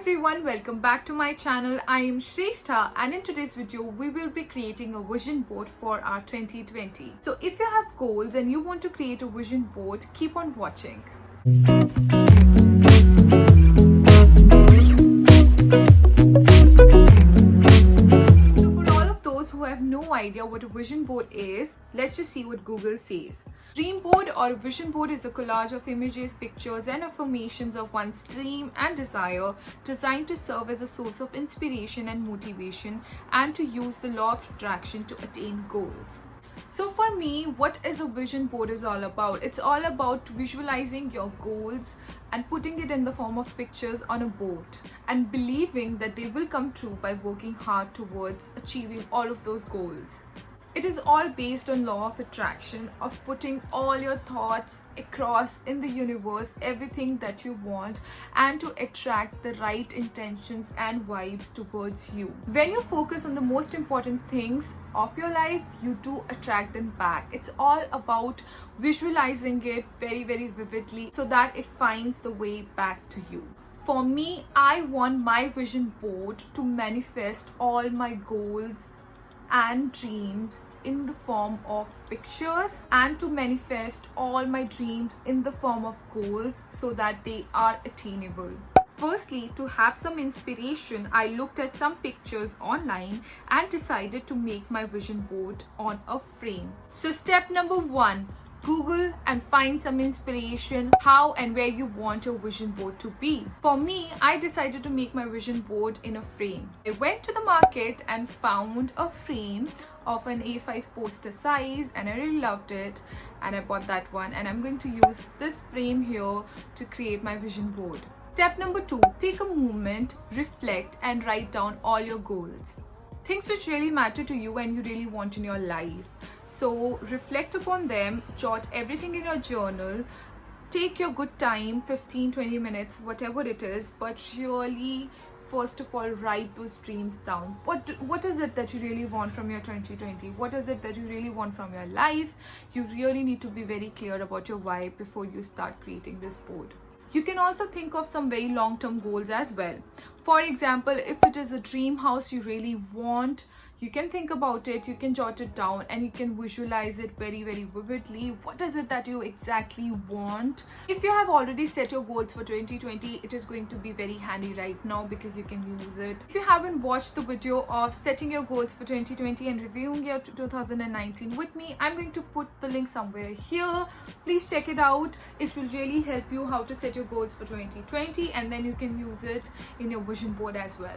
everyone, welcome back to my channel. I am Shrestha and in today's video we will be creating a vision board for our 2020. So if you have goals and you want to create a vision board, keep on watching. So for all of those who have no idea what a vision board is, let's just see what Google says. Dream board or vision board is a collage of images, pictures and affirmations of one's dream and desire, designed to serve as a source of inspiration and motivation and to use the law of attraction to attain goals. So for me, what is a vision board is all about? It's all about visualizing your goals and putting it in the form of pictures on a board and believing that they will come true by working hard towards achieving all of those goals. It is all based on law of attraction, of putting all your thoughts across in the universe, everything that you want, and to attract the right intentions and vibes towards you. When you focus on the most important things of your life, you do attract them back. It's all about visualizing it very, very vividly so that it finds the way back to you. For me, I want my vision board to manifest all my goals and dreams in the form of pictures and to manifest all my dreams in the form of goals so that they are attainable. Firstly, to have some inspiration, I looked at some pictures online and decided to make my vision board on a frame. So step number 1, Google and find some inspiration how and where you want your vision board to be. For me, I decided to make my vision board in a frame. I went to the market and found a frame of an A5 poster size and I really loved it and I bought that one, and I'm going to use this frame here to create my vision board. Step number 2, take a moment, reflect and write down all your goals. Things which really matter to you and you really want in your life. So reflect upon them, jot everything in your journal, take your good time, 15-20 minutes, whatever it is, but really first of all write those dreams down. What is it that you really want from your 2020? What is it that you really want from your life? You really need to be very clear about your why before you start creating this board. You can also think of some very long-term goals as well. For example, if it is a dream house you really want, you can think about it, you can jot it down and you can visualize it very, very vividly. What is it that you exactly want? If you have already set your goals for 2020, it is going to be very handy right now because you can use it. If you haven't watched the video of setting your goals for 2020 and reviewing your 2019 with me, I'm going to put the link somewhere here. Please check it out. It will really help you how to set your goals for 2020 and then you can use it in your vision board as well.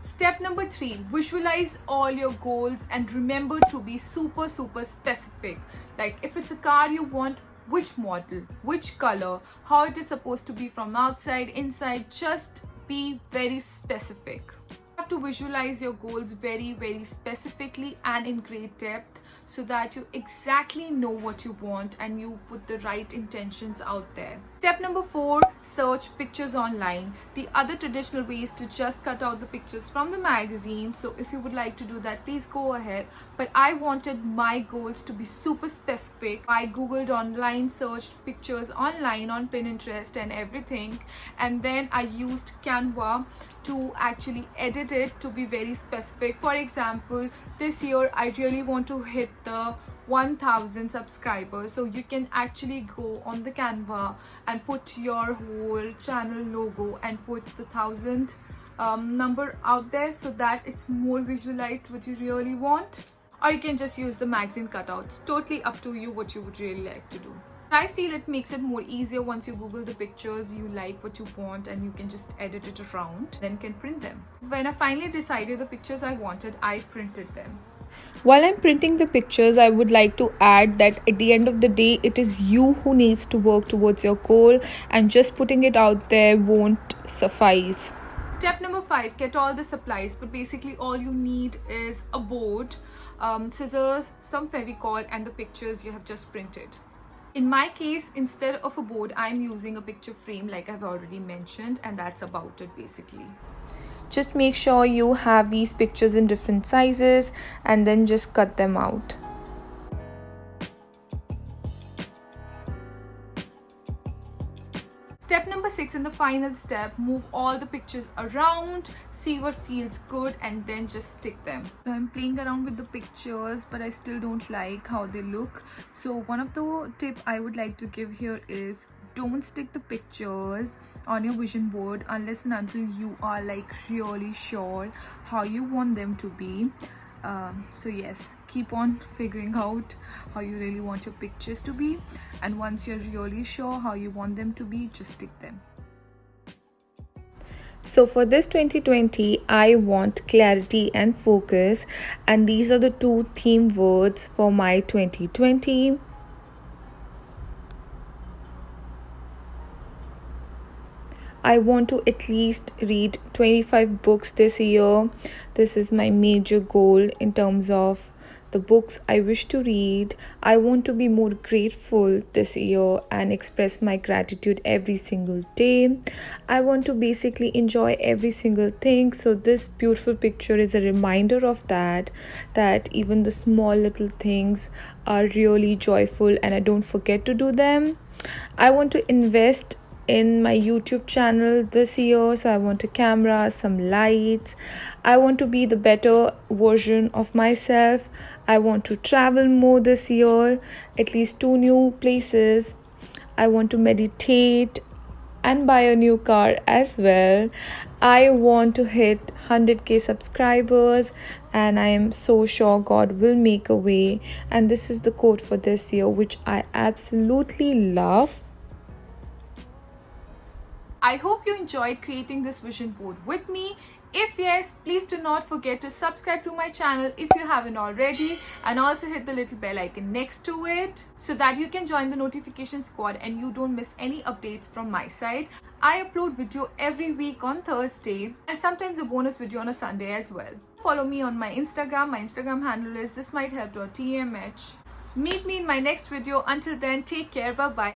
Step number 3, visualize all your goals and remember to be super specific. Like if it's a car you want, which model, which color, how it is supposed to be from outside, inside, just be very specific. You have to visualize your goals very, very specifically and in great depth so that you exactly know what you want and you put the right intentions out there. Step number 4, search pictures online. The other traditional way is to just cut out the pictures from the magazine. So if you would like to do that, please go ahead. But I wanted my goals to be super specific. I googled online, searched pictures online on Pinterest and everything. And then I used Canva to actually edit it to be very specific. For example, this year I really want to hit the 1000 subscribers, so you can actually go on the Canva and put your whole channel logo and put the 1000 number out there so that it's more visualized what you really want. Or you can just use the magazine cutouts. Totally up to you what you would really like to do. I feel it makes it more easier once you Google the pictures you like, what you want, and you can just edit it around, then can print them. When I finally decided the pictures I wanted, I printed them. While I'm printing the pictures, I would like to add that at the end of the day, it is you who needs to work towards your goal, and just putting it out there won't suffice. Step number 5, get all the supplies, but basically all you need is a board, scissors, some Fevicol and the pictures you have just printed. In my case, instead of a board, I'm using a picture frame like I've already mentioned, and that's about it basically. Just make sure you have these pictures in different sizes and then just cut them out. Step number 6 it's in the final step. Move all the pictures around, see what feels good, and then just stick them. So I'm playing around with the pictures, but I still don't like how they look. So one of the tip I would like to give here is don't stick the pictures on your vision board unless and until you are like really sure how you want them to be. So yes, keep on figuring out how you really want your pictures to be, and once you're really sure how you want them to be, just stick them. So for this 2020, I want clarity and focus, and these are the two theme words for my 2020. I want to at least read 25 books this year. This is my major goal in terms of the books I wish to read. I want to be more grateful this year and express my gratitude every single day. I want to basically enjoy every single thing. So this beautiful picture is a reminder of that even the small little things are really joyful and I don't forget to do them. I want to invest in my YouTube channel this year. So I want a camera, some lights. I want to be the better version of myself. I want to travel more this year, at least 2 new places. I want to meditate and buy a new car as well. I want to hit 100k subscribers, and I am so sure God will make a way. And this is the quote for this year, which I absolutely love. I hope you enjoyed creating this vision board with me. If yes, please do not forget to subscribe to my channel if you haven't already, and also hit the little bell icon next to it so that you can join the notification squad and you don't miss any updates from my side. I upload video every week on Thursday and sometimes a bonus video on a Sunday as well. Follow me on my Instagram. My Instagram handle is thismighthelp.tmh. Meet me in my next video. Until then, take care. Bye bye.